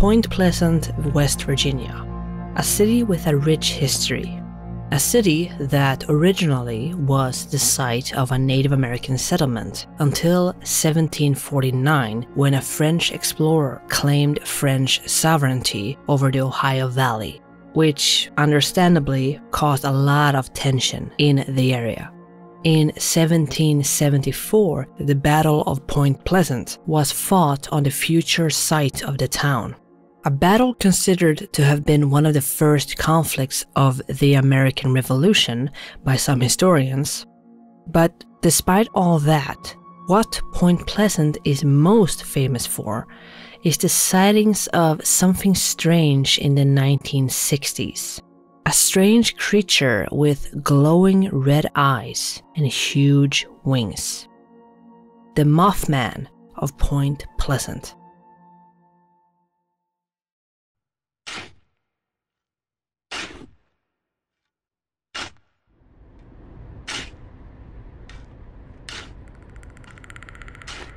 Point Pleasant, West Virginia, a city with a rich history. A city that originally was the site of a Native American settlement until 1749, when a French explorer claimed French sovereignty over the Ohio Valley, which understandably caused a lot of tension in the area. In 1774, the Battle of Point Pleasant was fought on the future site of the town. A battle considered to have been one of the first conflicts of the American Revolution by some historians. But despite all that, what Point Pleasant is most famous for is the sightings of something strange in the 1960s. A strange creature with glowing red eyes and huge wings. The Mothman of Point Pleasant.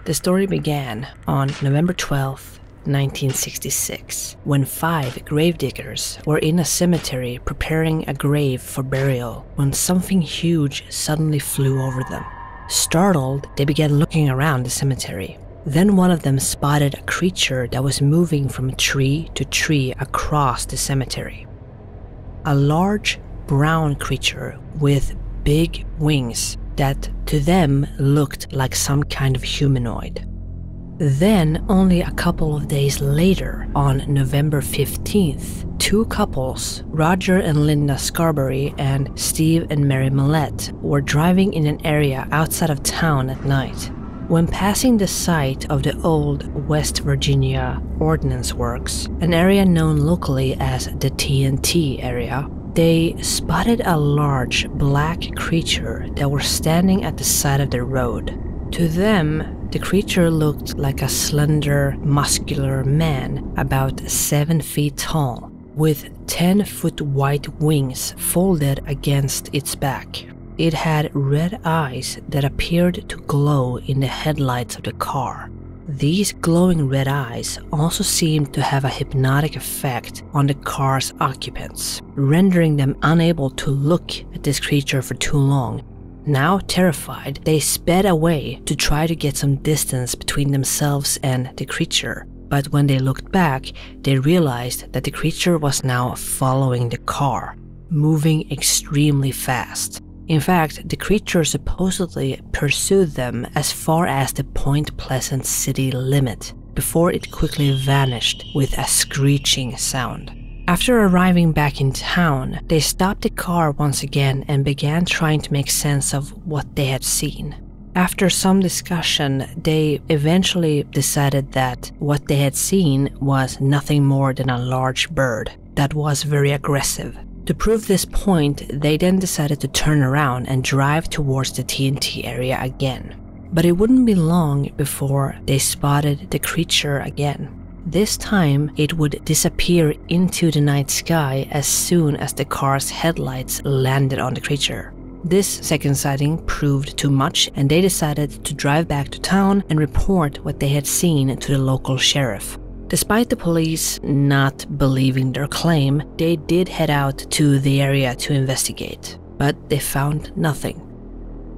The story began on November 12, 1966, when 5 gravediggers were in a cemetery preparing a grave for burial when something huge suddenly flew over them. Startled, they began looking around the cemetery. Then one of them spotted a creature that was moving from tree to tree across the cemetery. A large brown creature with big wings that to them looked like some kind of humanoid. Then, only a couple of days later, on November 15th, 2 couples, Roger and Linda Scarberry and Steve and Mary Millette, were driving in an area outside of town at night. When passing the site of the old West Virginia Ordnance Works, an area known locally as the TNT area, they spotted a large black creature that was standing at the side of the road. To them, the creature looked like a slender, muscular man about 7 feet tall, with 10-foot white wings folded against its back. It had red eyes that appeared to glow in the headlights of the car. These glowing red eyes also seemed to have a hypnotic effect on the car's occupants, rendering them unable to look at this creature for too long. Now terrified, they sped away to try to get some distance between themselves and the creature. But when they looked back, they realized that the creature was now following the car, moving extremely fast. In fact, the creature supposedly pursued them as far as the Point Pleasant city limit, before it quickly vanished with a screeching sound. After arriving back in town, they stopped the car once again and began trying to make sense of what they had seen. After some discussion, they eventually decided that what they had seen was nothing more than a large bird that was very aggressive. To prove this point, they then decided to turn around and drive towards the TNT area again. But it wouldn't be long before they spotted the creature again. This time, it would disappear into the night sky as soon as the car's headlights landed on the creature. This second sighting proved too much, and they decided to drive back to town and report what they had seen to the local sheriff. Despite the police not believing their claim, they did head out to the area to investigate, but they found nothing.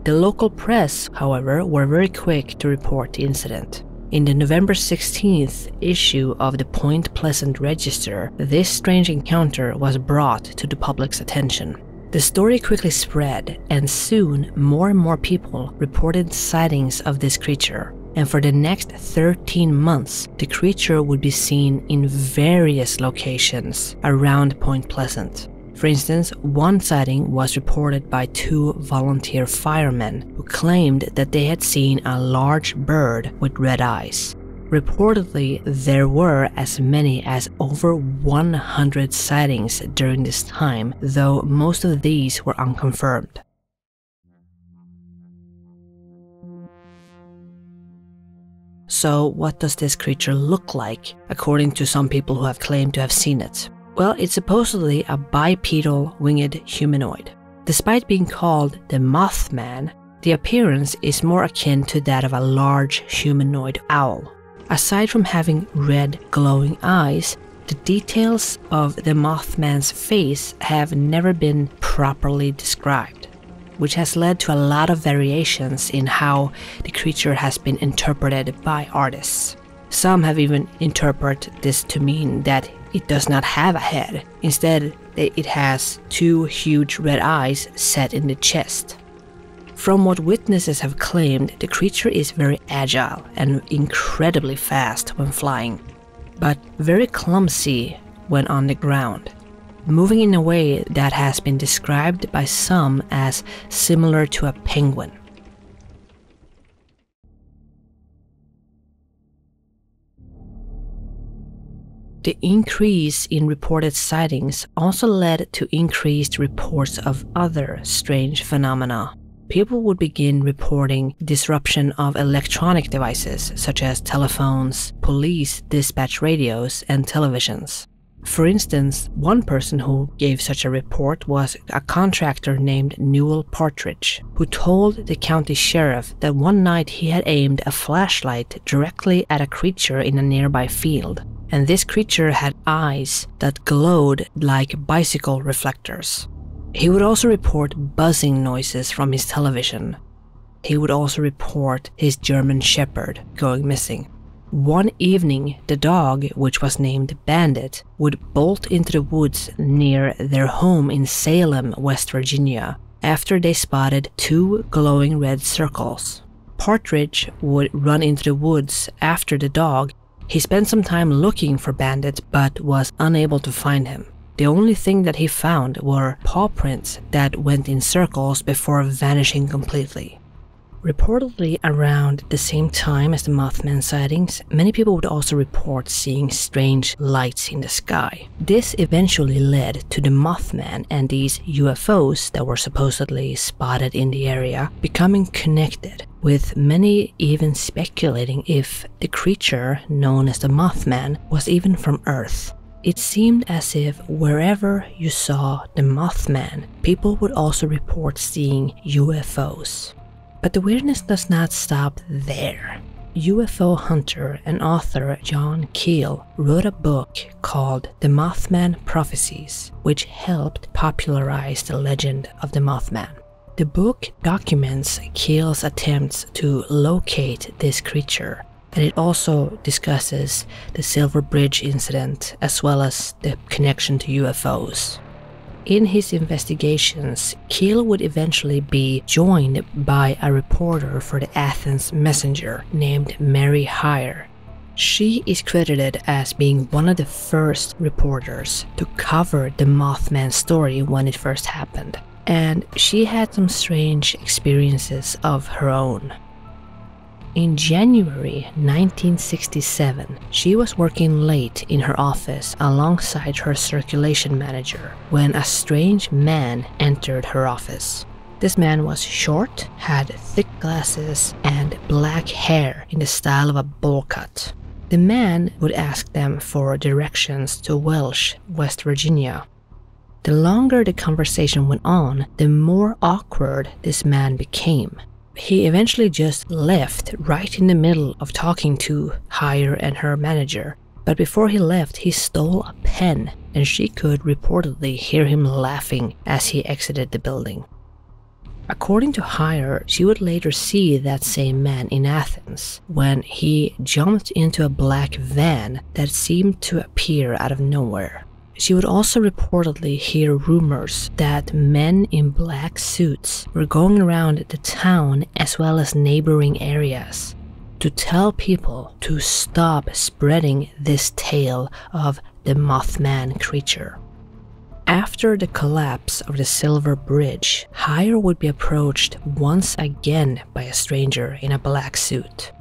The local press, however, were very quick to report the incident. In the November 16th issue of the Point Pleasant Register, this strange encounter was brought to the public's attention. The story quickly spread, and soon more and more people reported sightings of this creature. And for the next 13 months, the creature would be seen in various locations around Point Pleasant. For instance, one sighting was reported by 2 volunteer firemen who claimed that they had seen a large bird with red eyes. Reportedly, there were as many as over 100 sightings during this time, though most of these were unconfirmed. So what does this creature look like, according to some people who have claimed to have seen it? Well, it's supposedly a bipedal winged humanoid. Despite being called the Mothman, the appearance is more akin to that of a large humanoid owl. Aside from having red glowing eyes, the details of the Mothman's face have never been properly described, which has led to a lot of variations in how the creature has been interpreted by artists. Some have even interpreted this to mean that it does not have a head. Instead, it has two huge red eyes set in the chest. From what witnesses have claimed, the creature is very agile and incredibly fast when flying, but very clumsy when on the ground, moving in a way that has been described by some as similar to a penguin. The increase in reported sightings also led to increased reports of other strange phenomena. People would begin reporting disruption of electronic devices such as telephones, police dispatch radios, and televisions. For instance, one person who gave such a report was a contractor named Newell Partridge, who told the county sheriff that one night he had aimed a flashlight directly at a creature in a nearby field, and this creature had eyes that glowed like bicycle reflectors. He would also report buzzing noises from his television. He would also report his German Shepherd going missing. One evening, the dog, which was named Bandit, would bolt into the woods near their home in Salem, West Virginia, after they spotted two glowing red circles. Partridge would run into the woods after the dog. He spent some time looking for Bandit but was unable to find him. The only thing that he found were paw prints that went in circles before vanishing completely. Reportedly around the same time as the Mothman sightings, many people would also report seeing strange lights in the sky. This eventually led to the Mothman and these UFOs that were supposedly spotted in the area becoming connected, with many even speculating if the creature known as the Mothman was even from Earth. It seemed as if wherever you saw the Mothman, people would also report seeing UFOs. But the weirdness does not stop there. UFO hunter and author John Keel wrote a book called The Mothman Prophecies, which helped popularize the legend of the Mothman. The book documents Keel's attempts to locate this creature, and it also discusses the Silver Bridge incident as well as the connection to UFOs. In his investigations, Keel would eventually be joined by a reporter for the Athens Messenger named Mary Hyre. She is credited as being one of the first reporters to cover the Mothman story when it first happened, and she had some strange experiences of her own. In January 1967, she was working late in her office alongside her circulation manager when a strange man entered her office. This man was short, had thick glasses, and black hair in the style of a bowl cut. The man would ask them for directions to Welsh, West Virginia. The longer the conversation went on, the more awkward this man became. He eventually just left right in the middle of talking to Hyre and her manager, but before he left he stole a pen, and she could reportedly hear him laughing as he exited the building. According to Hyre, she would later see that same man in Athens when he jumped into a black van that seemed to appear out of nowhere. She would also reportedly hear rumors that men in black suits were going around the town as well as neighboring areas to tell people to stop spreading this tale of the Mothman creature. After the collapse of the Silver Bridge, Hyre would be approached once again by a stranger in a black suit.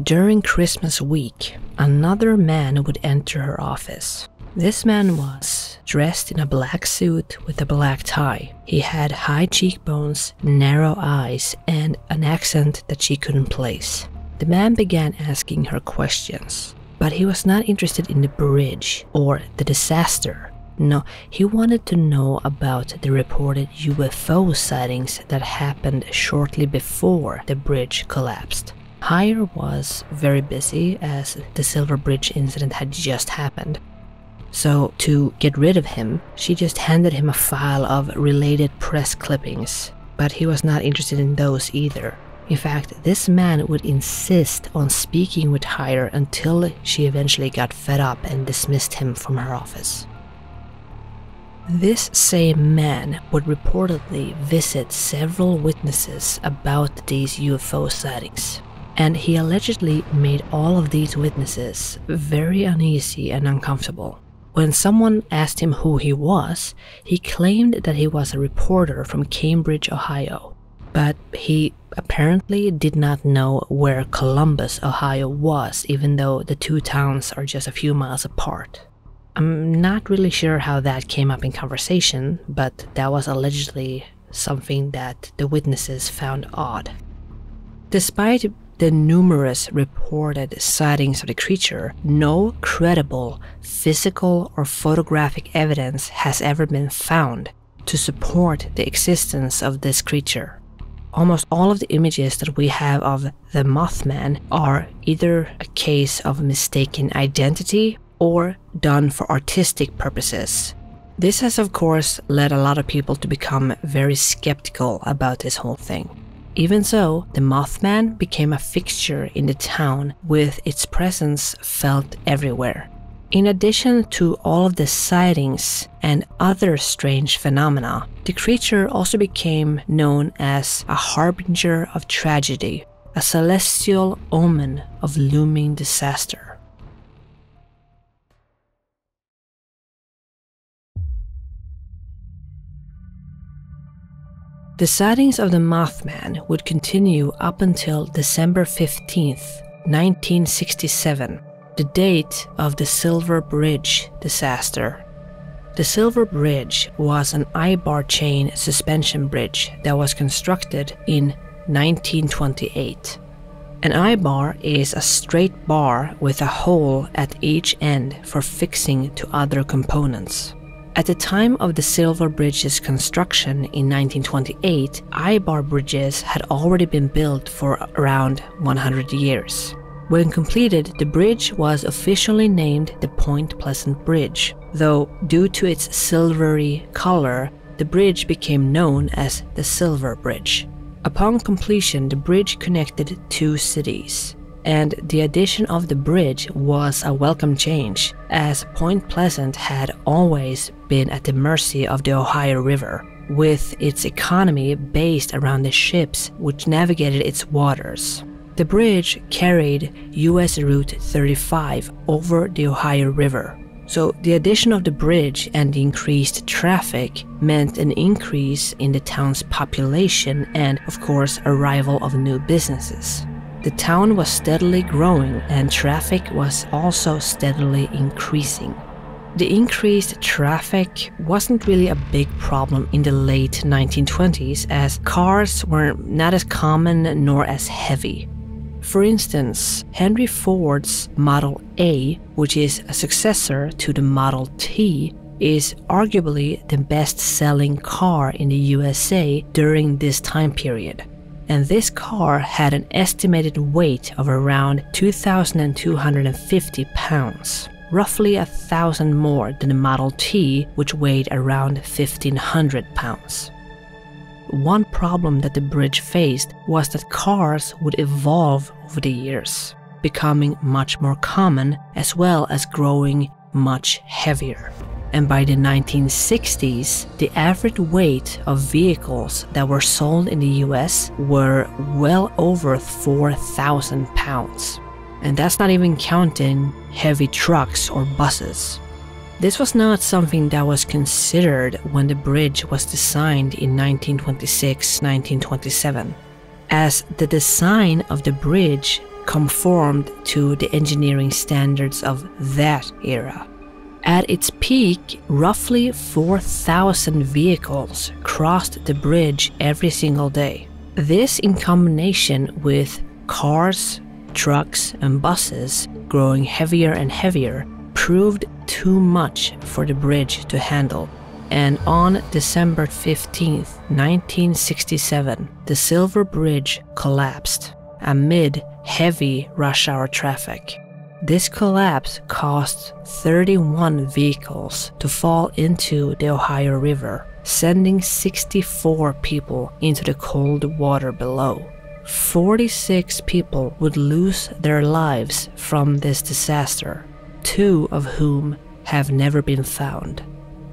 During Christmas week, another man would enter her office. This man was dressed in a black suit with a black tie. He had high cheekbones, narrow eyes, and an accent that she couldn't place. The man began asking her questions, but he was not interested in the bridge or the disaster. No, he wanted to know about the reported UFO sightings that happened shortly before the bridge collapsed. Hire was very busy as the Silver Bridge incident had just happened. So to get rid of him, she just handed him a file of related press clippings, but he was not interested in those either. In fact, this man would insist on speaking with Hire until she eventually got fed up and dismissed him from her office. This same man would reportedly visit several witnesses about these UFO sightings, and he allegedly made all of these witnesses very uneasy and uncomfortable. When someone asked him who he was, he claimed that he was a reporter from Cambridge, Ohio, but he apparently did not know where Columbus, Ohio was, even though the two towns are just a few miles apart. I'm not really sure how that came up in conversation, but that was allegedly something that the witnesses found odd. Despite the numerous reported sightings of the creature, no credible physical or photographic evidence has ever been found to support the existence of this creature. Almost all of the images that we have of the Mothman are either a case of mistaken identity or done for artistic purposes. This has of course led a lot of people to become very skeptical about this whole thing. Even so, the Mothman became a fixture in the town, with its presence felt everywhere. In addition to all of the sightings and other strange phenomena, the creature also became known as a harbinger of tragedy, a celestial omen of looming disaster. The sightings of the Mothman would continue up until December 15th, 1967, the date of the Silver Bridge disaster. The Silver Bridge was an I-bar chain suspension bridge that was constructed in 1928. An I-bar is a straight bar with a hole at each end for fixing to other components. At the time of the Silver Bridge's construction in 1928, I-bar bridges had already been built for around 100 years. When completed, the bridge was officially named the Point Pleasant Bridge, though due to its silvery color, the bridge became known as the Silver Bridge. Upon completion, the bridge connected two cities, and the addition of the bridge was a welcome change, as Point Pleasant had always been at the mercy of the Ohio River, with its economy based around the ships which navigated its waters. The bridge carried US Route 35 over the Ohio River, so the addition of the bridge and the increased traffic meant an increase in the town's population and, of course, arrival of new businesses. The town was steadily growing and traffic was also steadily increasing. The increased traffic wasn't really a big problem in the late 1920s, as cars were not as common nor as heavy. For instance, Henry Ford's Model A, which is a successor to the Model T, is arguably the best-selling car in the USA during this time period. And this car had an estimated weight of around 2,250 pounds, roughly 1,000 more than the Model T, which weighed around 1,500 pounds. One problem that the bridge faced was that cars would evolve over the years, becoming much more common as well as growing much heavier. And by the 1960s, the average weight of vehicles that were sold in the US were well over 4,000 pounds. And that's not even counting heavy trucks or buses. This was not something that was considered when the bridge was designed in 1926-1927, as the design of the bridge conformed to the engineering standards of that era. At its peak, roughly 4,000 vehicles crossed the bridge every single day. This, in combination with cars, trucks, and buses growing heavier and heavier, proved too much for the bridge to handle. And on December 15, 1967, the Silver Bridge collapsed. amid heavy rush hour traffic. This collapse caused 31 vehicles to fall into the Ohio River, sending 64 people into the cold water below. 46 people would lose their lives from this disaster, 2 of whom have never been found.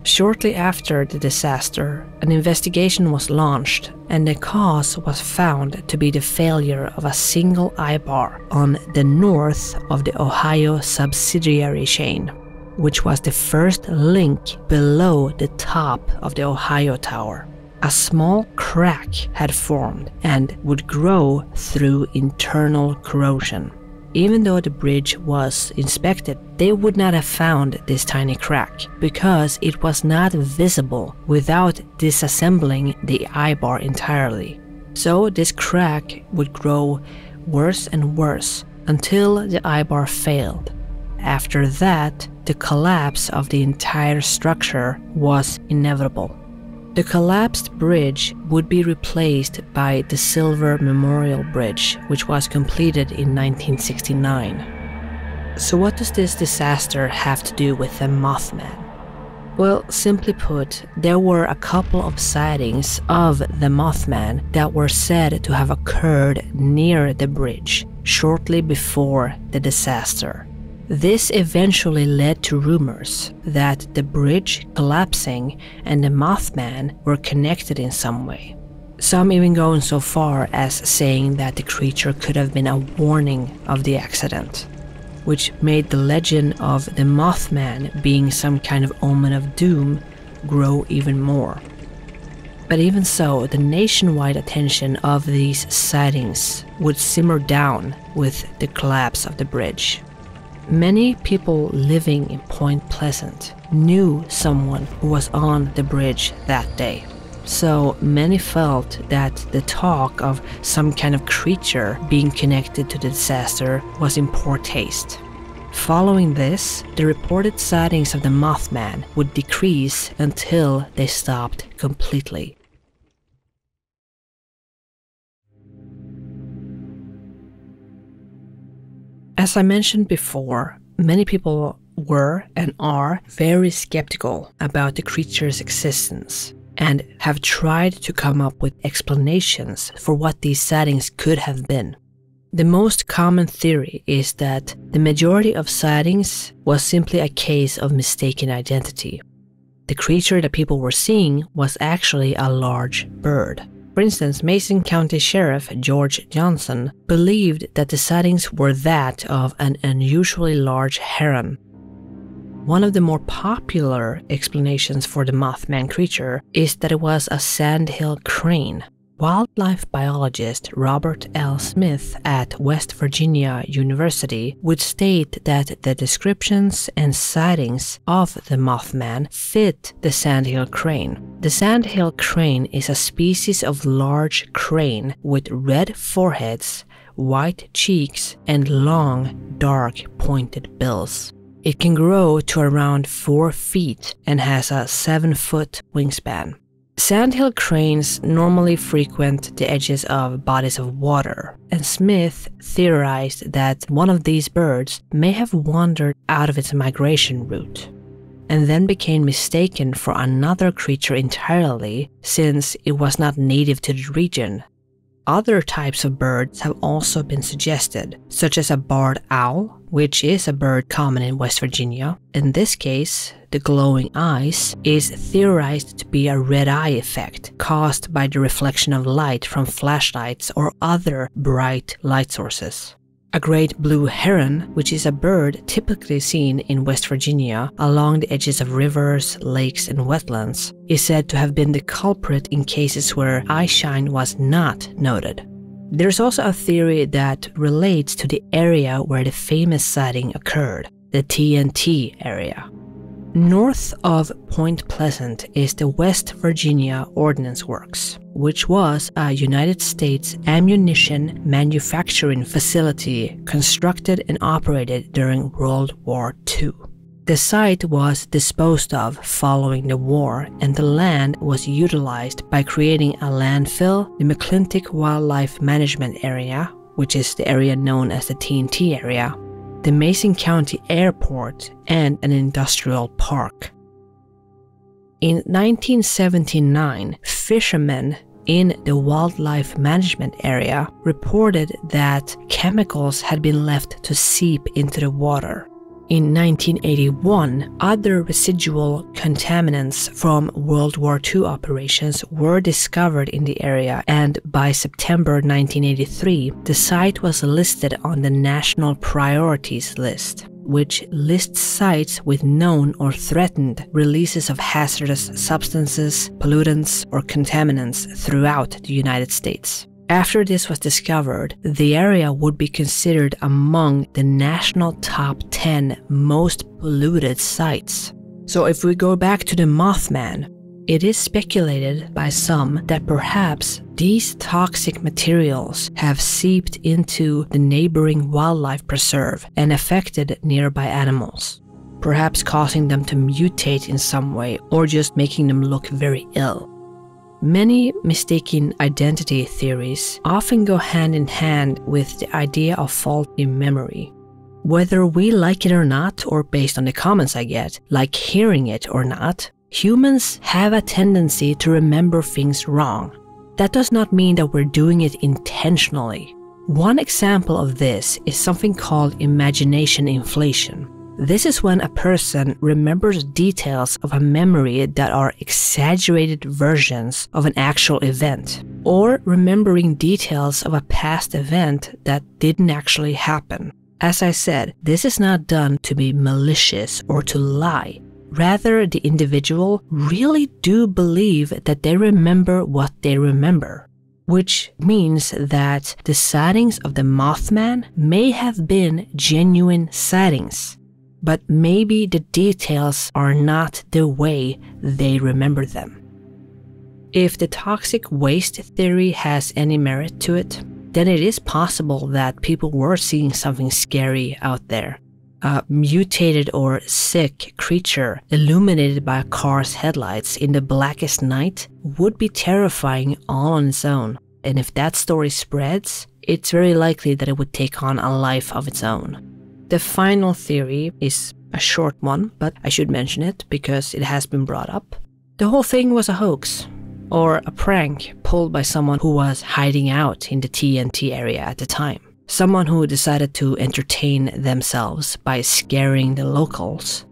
Shortly after the disaster, an investigation was launched, and the cause was found to be the failure of a single eye-bar on the north of the Ohio subsidiary chain, which was the first link below the top of the Ohio Tower. A small crack had formed and would grow through internal corrosion. Even though the bridge was inspected, they would not have found this tiny crack because it was not visible without disassembling the eye-bar entirely. So this crack would grow worse and worse until the eye-bar failed. After that, the collapse of the entire structure was inevitable. The collapsed bridge would be replaced by the Silver Memorial Bridge, which was completed in 1969. So what does this disaster have to do with the Mothman? Well, simply put, there were a couple of sightings of the Mothman that were said to have occurred near the bridge shortly before the disaster. This eventually led to rumors that the bridge collapsing and the Mothman were connected in some way. Some even going so far as saying that the creature could have been a warning of the accident, which made the legend of the Mothman being some kind of omen of doom grow even more. But even so, the nationwide attention of these sightings would simmer down with the collapse of the bridge. Many people living in Point Pleasant knew someone who was on the bridge that day. So many felt that the talk of some kind of creature being connected to the disaster was in poor taste. Following this, the reported sightings of the Mothman would decrease until they stopped completely. As I mentioned before, many people were and are very skeptical about the creature's existence and have tried to come up with explanations for what these sightings could have been. The most common theory is that the majority of sightings was simply a case of mistaken identity. The creature that people were seeing was actually a large bird. For instance, Mason County Sheriff George Johnson believed that the sightings were that of an unusually large heron. One of the more popular explanations for the Mothman creature is that it was a sandhill crane. Wildlife biologist Robert L. Smith at West Virginia University would state that the descriptions and sightings of the Mothman fit the sandhill crane. The sandhill crane is a species of large crane with red foreheads, white cheeks, and long, dark, pointed bills. It can grow to around 4 feet and has a 7-foot wingspan. Sandhill cranes normally frequent the edges of bodies of water, and Smith theorized that one of these birds may have wandered out of its migration route, and then became mistaken for another creature entirely since it was not native to the region. Other types of birds have also been suggested, such as a barred owl, which is a bird common in West Virginia. In this case, the glowing eyes is theorized to be a red eye effect caused by the reflection of light from flashlights or other bright light sources. A great blue heron, which is a bird typically seen in West Virginia along the edges of rivers, lakes, and wetlands, is said to have been the culprit in cases where eyeshine was not noted. There's also a theory that relates to the area where the famous sighting occurred, the TNT area. North of Point Pleasant is the West Virginia Ordnance Works, which was a United States ammunition manufacturing facility constructed and operated during World War II. The site was disposed of following the war, and the land was utilized by creating a landfill, the McClintic Wildlife Management Area, which is the area known as the TNT area, the Mason County Airport, and an industrial park. In 1979, fishermen in the wildlife management area reported that chemicals had been left to seep into the water. In 1981, other residual contaminants from World War II operations were discovered in the area, and by September 1983, the site was listed on the National Priorities List, which lists sites with known or threatened releases of hazardous substances, pollutants, or contaminants throughout the United States. After this was discovered, the area would be considered among the national top 10 most polluted sites. So if we go back to the Mothman, it is speculated by some that perhaps these toxic materials have seeped into the neighboring wildlife preserve and affected nearby animals, perhaps causing them to mutate in some way or just making them look very ill. Many mistaken identity theories often go hand in hand with the idea of faulty memory. Whether we like it or not, or based on the comments I get, like hearing it or not, humans have a tendency to remember things wrong. That does not mean that we're doing it intentionally. One example of this is something called imagination inflation. This is when a person remembers details of a memory that are exaggerated versions of an actual event, or remembering details of a past event that didn't actually happen. As I said, this is not done to be malicious or to lie. Rather, the individual really do believe that they remember what they remember, which means that the sightings of the Mothman may have been genuine sightings. But maybe the details are not the way they remember them. If the toxic waste theory has any merit to it, then it is possible that people were seeing something scary out there. A mutated or sick creature illuminated by a car's headlights in the blackest night would be terrifying all on its own. And if that story spreads, it's very likely that it would take on a life of its own. The final theory is a short one, but I should mention it because it has been brought up. The whole thing was a hoax, or a prank pulled by someone who was hiding out in the TNT area at the time. Someone who decided to entertain themselves by scaring the locals.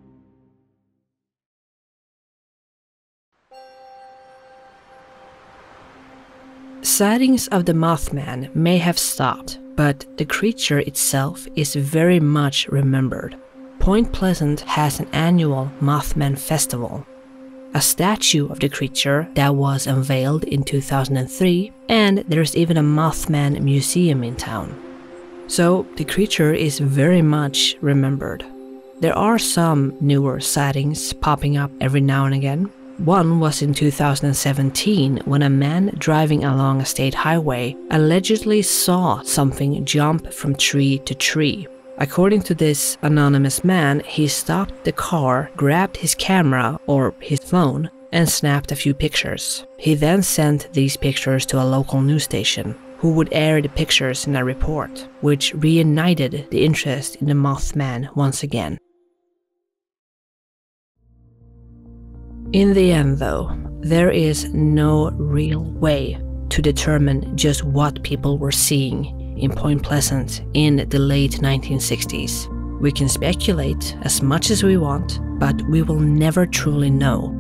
Sightings of the Mothman may have stopped, but the creature itself is very much remembered. Point Pleasant has an annual Mothman festival, a statue of the creature that was unveiled in 2003, and there's even a Mothman museum in town. So the creature is very much remembered. There are some newer sightings popping up every now and again. One was in 2017 when a man driving along a state highway allegedly saw something jump from tree to tree. According to this anonymous man, he stopped the car, grabbed his camera or his phone, and snapped a few pictures. He then sent these pictures to a local news station, who would air the pictures in a report, which reignited the interest in the Mothman once again. In the end though, there is no real way to determine just what people were seeing in Point Pleasant in the late 1960s. We can speculate as much as we want, but we will never truly know